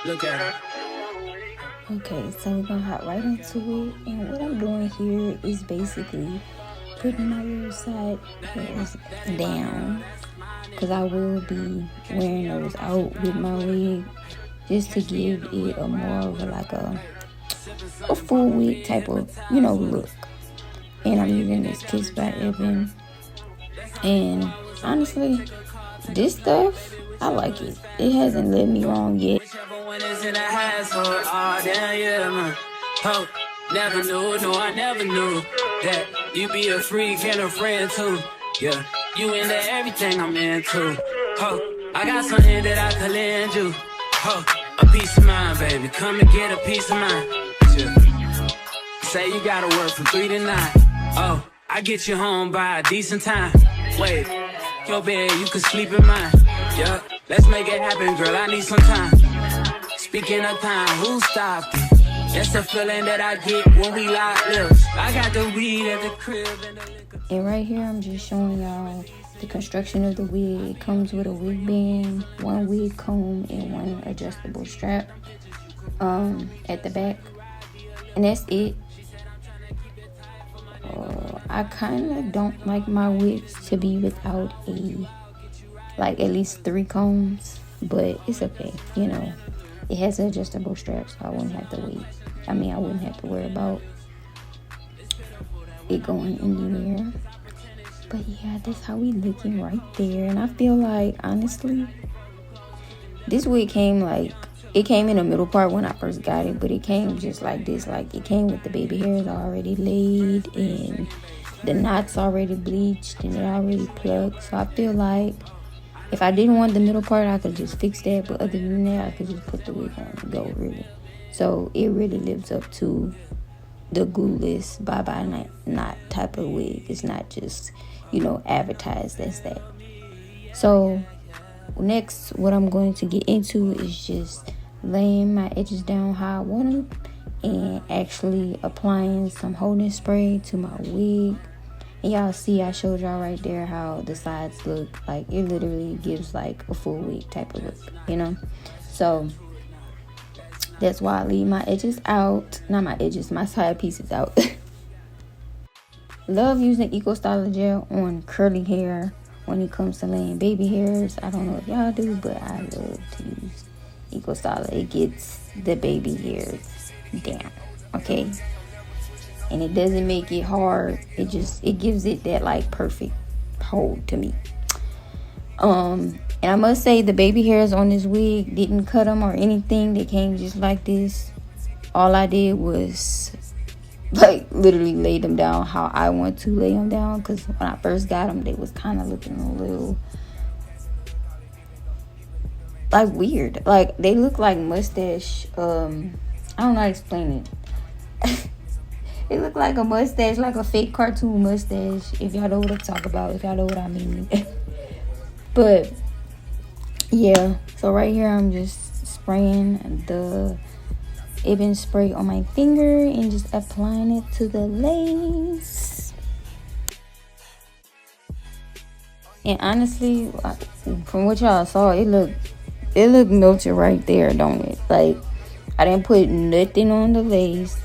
Look at her. Okay, so we're gonna hop right into it. And what I'm doing here is basically putting my little side hairs down, because I will be wearing those out with my wig, just to give it a more of a full wig type of, look. And I'm using this Kiss by Evan. And honestly, this stuff, I like it. It hasn't led me wrong yet. Whichever one is in the household, oh damn yeah, man. Oh, never knew, no, I never knew that you be a freak and a friend too. Yeah, you into everything I'm into. Oh, I got something that I could lend you. Oh, a peace of mind, baby. Come and get a piece of mind. Yeah. Say you gotta work from 3 to 9. Oh, I get you home by a decent time. Wait, your bed, you can sleep in mine. Yeah, let's make it happen, girl. I need some time. Speaking of time, who stopped it? That's the feeling that I get when we lock lips. I got the weed at the crib and the liquor. And right here, I'm just showing y'all the construction of the wig. It comes with a wig band, one wig comb, and one adjustable strap at the back. And that's it. I kind of don't like my wigs to be without at least 3 combs, but it's okay, It has an adjustable strap, so I wouldn't have to worry about it going anywhere. But yeah, that's how we looking right there. And I feel like, honestly, this wig came in the middle part when I first got it, but it came just like this. Like, it came with the baby hairs already laid and the knots already bleached and it already plugged. So I feel like if I didn't want the middle part, I could just fix that. But other than that, I could just put the wig on and go, really. So it really lives up to the glueless bye-bye knot type of wig. It's not just, advertised as that. So next, what I'm going to get into is just laying my edges down how I want them and actually applying some holding spray to my wig. And y'all see, I showed y'all right there how the sides look. Like, it literally gives like a full wig type of look, So that's why I leave my edges out. Not my edges, my side pieces out. Love using Eco Styler gel on curly hair when it comes to laying baby hairs. I don't know if y'all do, but I love to use Eco Styler. It gets the baby hairs down, okay? And it doesn't make it hard. It gives it that like perfect hold to me. And I must say, the baby hairs on this wig didn't cut them or anything. They came just like this. All I did was literally lay them down how I want to lay them down, because when I first got them, they was kind of looking a little weird. Like, they look like mustache. I don't know how to explain it. It looked like a mustache, like a fake cartoon mustache, if y'all know what I'm talking about, if y'all know what I mean. But yeah, so right here I'm just spraying the Evan spray on my finger and just applying it to the lace. And honestly, from what y'all saw, it looked melted right there, don't it? Like, I didn't put nothing on the lace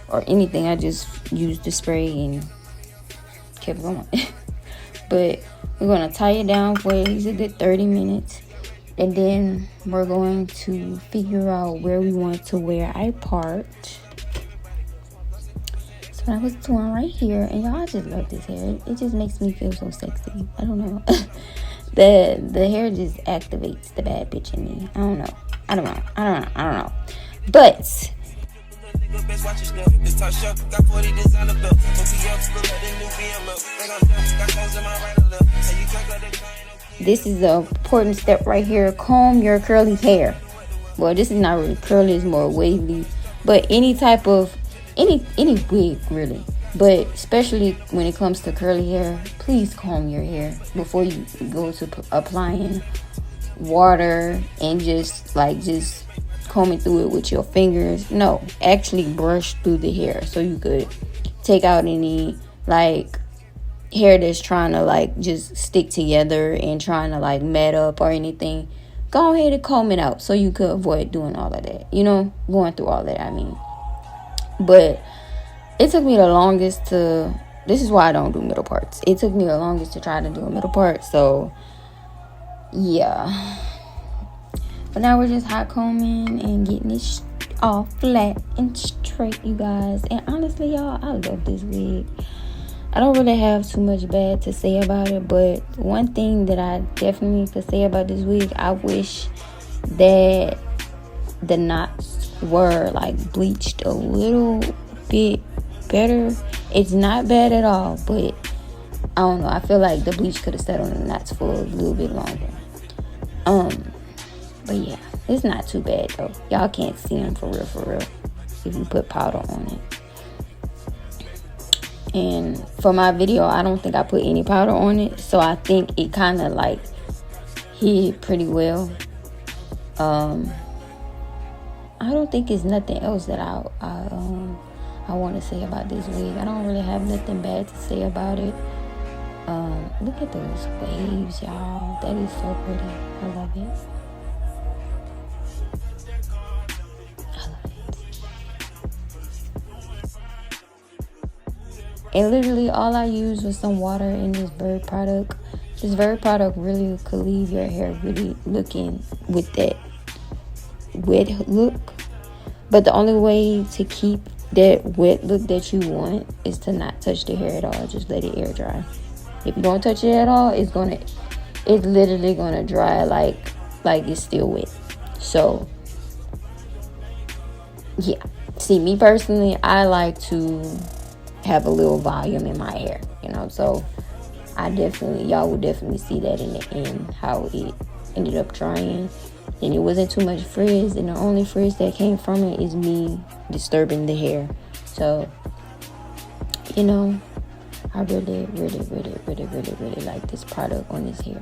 or anything. I just used the spray and kept going. But we're going to tie it down for at least a good 30 minutes. And then we're going to figure out where we want to wear our part. So what I was doing right here, and y'all, I just love this hair. It just makes me feel so sexy. I don't know. The hair just activates the bad bitch in me. I don't know. But this is the important step right here. Comb your curly hair. Well, this is not really curly, it's more wavy. But any type of any wig really. But especially when it comes to curly hair, please comb your hair before you go to applying water and just combing through it with your fingers. No, actually brush through the hair so you could take out any hair that's trying to just stick together and trying to mat up or anything. go ahead and comb it out so you could avoid doing all of that, you know, going through all that, I mean. But it took me the longest to, this is why I don't do middle parts. It took me the longest to try to do a middle part, so yeah. But now we're just hot combing and getting it all flat and straight, you guys. And honestly, y'all, I love this wig. I don't really have too much bad to say about it, but one thing that I definitely could say about this wig, I wish that the knots were like bleached a little bit better. It's not bad at all, but I don't know, I feel like the bleach could have sat on the knots for a little bit longer. But yeah, it's not too bad though. Y'all can't see them for real if you put powder on it. And for my video, I don't think I put any powder on it, so I think it kind of like hid pretty well. I don't think it's nothing else that I want to say about this wig. I don't really have nothing bad to say about it. Look at those waves, y'all. That is so pretty. I love it. And literally all I used was some water in this Verb product. This Verb product really could leave your hair really looking with that wet look. But the only way to keep that wet look that you want is to not touch the hair at all. Just let it air dry. If you don't touch it at all, it's literally gonna dry like it's still wet. So yeah. See, me personally, I like to have a little volume in my hair, you know, so y'all would definitely see that in the end, how it ended up drying. And it wasn't too much frizz, and the only frizz that came from it is me disturbing the hair. So, you know, I really like this product on this hair.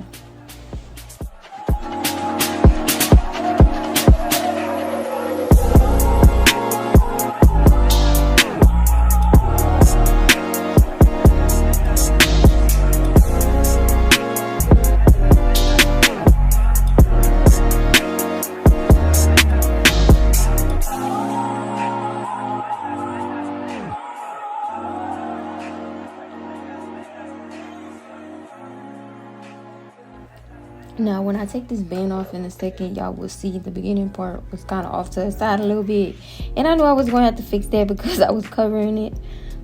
Now, when I take this band off in a second, y'all will see the beginning part was kind of off to the side a little bit. And I knew I was going to have to fix that because I was covering it.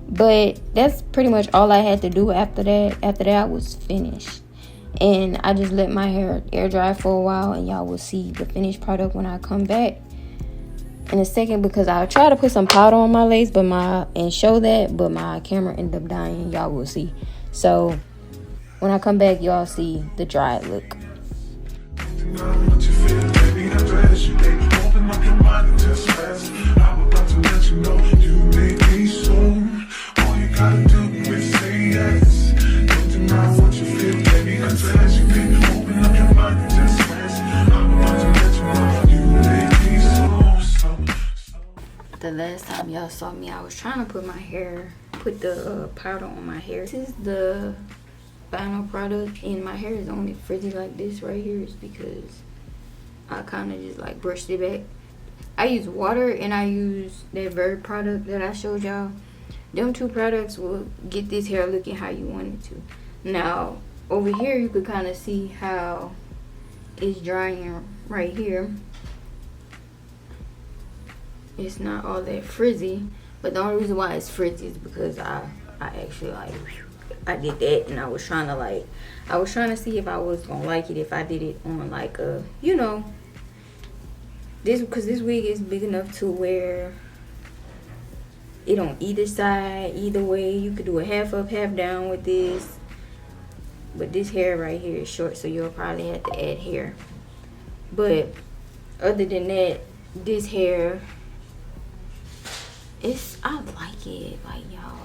But that's pretty much all I had to do after that. After that, I was finished. And I just let my hair air dry for a while. And y'all will see the finished product when I come back in a second. Because I'll try to put some powder on my lace and show that. But my camera ended up dying. Y'all will see. So when I come back, y'all see the dried look. What you feel, baby, I'm dressed. You can't open up your mind and just rest. I'm about to let you know you make me so. All you gotta do is say yes. Don't deny what you feel, baby, I'm dressed. You can't open up your mind and just rest. I'm about to let you know you make me so. The last time y'all saw me, I was trying to put the powder on my hair. This is the Baton product, and my hair is only frizzy like this right here is because I kind of just like brushed it back. I use water and I use that Verb product that I showed y'all. Them two products will get this hair looking how you want it to. Now over here you could kind of see how it's drying right here. It's not all that frizzy, but the only reason why it's frizzy is because I actually I did that, and I was trying to see if I was gonna like it if I did it on like a, you know, because this wig is big enough to wear it on either side, either way. You could do a half up, half down with this, but this hair right here is short, so you'll probably have to add hair. But other than that, this hair, I like it, like, y'all.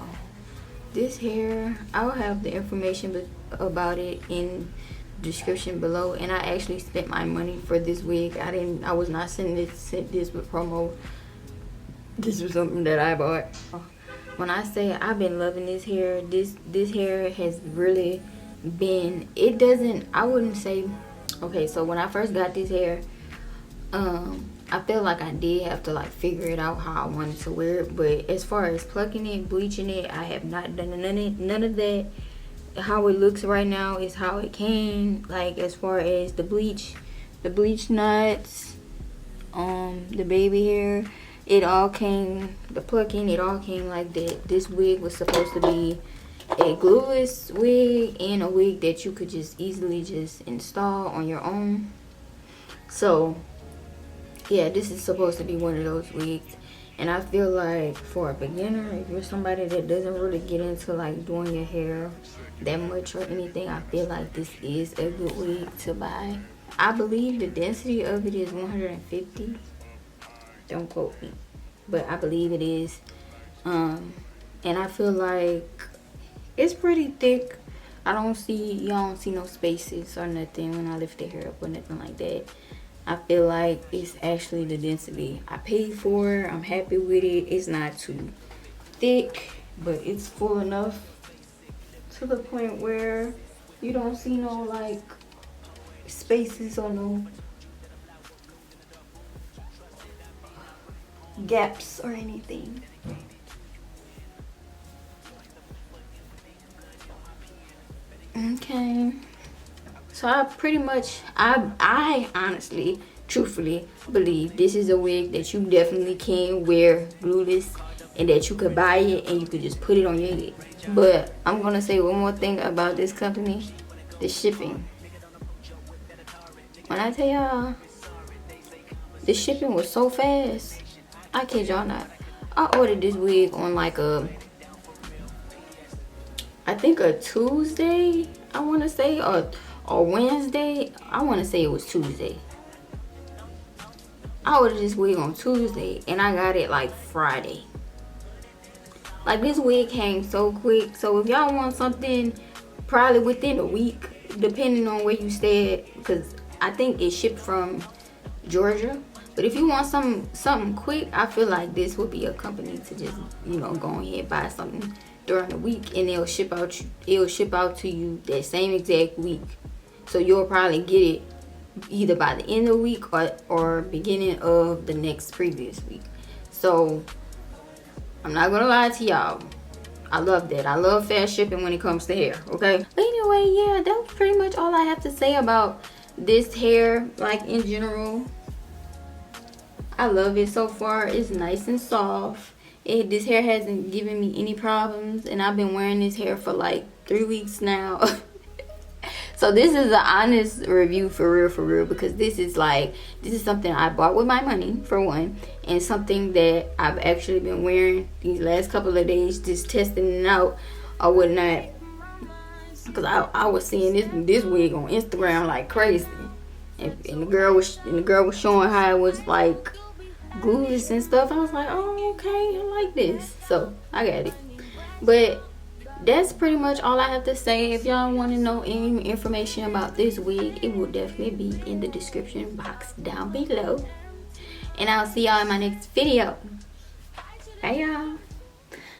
This hair, I'll have the information about it in the description below. And I actually spent my money for this wig. I was not sent this with promo. This was something that I bought. When I say I've been loving this hair, this hair has really been, I wouldn't say Okay, so when I first got this hair, I feel like I did have to like figure it out how I wanted to wear it. But as far as plucking it, bleaching it, I have not done none of that. How it looks right now is how it came. Like as far as the bleach knots, the baby hair, it all came, the plucking, it all came like that. This wig was supposed to be a glueless wig and a wig that you could just easily just install on your own. So yeah, this is supposed to be one of those wigs. And I feel like for a beginner, if you're somebody that doesn't really get into like doing your hair that much or anything, I feel like this is a good wig to buy. I believe the density of it is 150. Don't quote me, but I believe it is. And I feel like it's pretty thick. Y'all don't see no spaces or nothing when I lift the hair up or nothing like that. I feel like it's actually the density I paid for. I'm happy with it. It's not too thick, but it's full enough to the point where you don't see no like spaces or no gaps or anything. Okay, so I honestly, truthfully believe this is a wig that you definitely can wear glueless, and that you could buy it and you could just put it on your head. But I'm gonna say one more thing about this company: the shipping. When I tell y'all, the shipping was so fast, I kid y'all not. I ordered this wig on like I think a Tuesday, I want to say, or Wednesday. I want to say it was Tuesday. I ordered this wig on Tuesday and I got it like Friday. Like this wig came so quick. So if y'all want something probably within a week, depending on where you stay at, because I think it shipped from Georgia. But if you want something quick, I feel like this would be a company to just, you know, go ahead and buy something during the week, and it'll ship out to you that same exact week. So you'll probably get it either by the end of the week or beginning of the next previous week. So I'm not gonna lie to y'all, I love that. I love fast shipping when it comes to hair, okay? But anyway, yeah, that was pretty much all I have to say about this hair, like in general. I love it so far. It's nice and soft. This hair hasn't given me any problems, and I've been wearing this hair for like 3 weeks now. So this is an honest review for real, because this is something I bought with my money, for one, and something that I've actually been wearing these last couple of days, just testing it out or whatnot. Because I was seeing this wig on Instagram like crazy, and the girl was showing how it was like glueless and stuff. I was like, oh, okay, I like this, so I got it. But that's pretty much all I have to say. If y'all want to know any information about this wig, it will definitely be in the description box down below, and I'll see y'all in my next video. Bye y'all.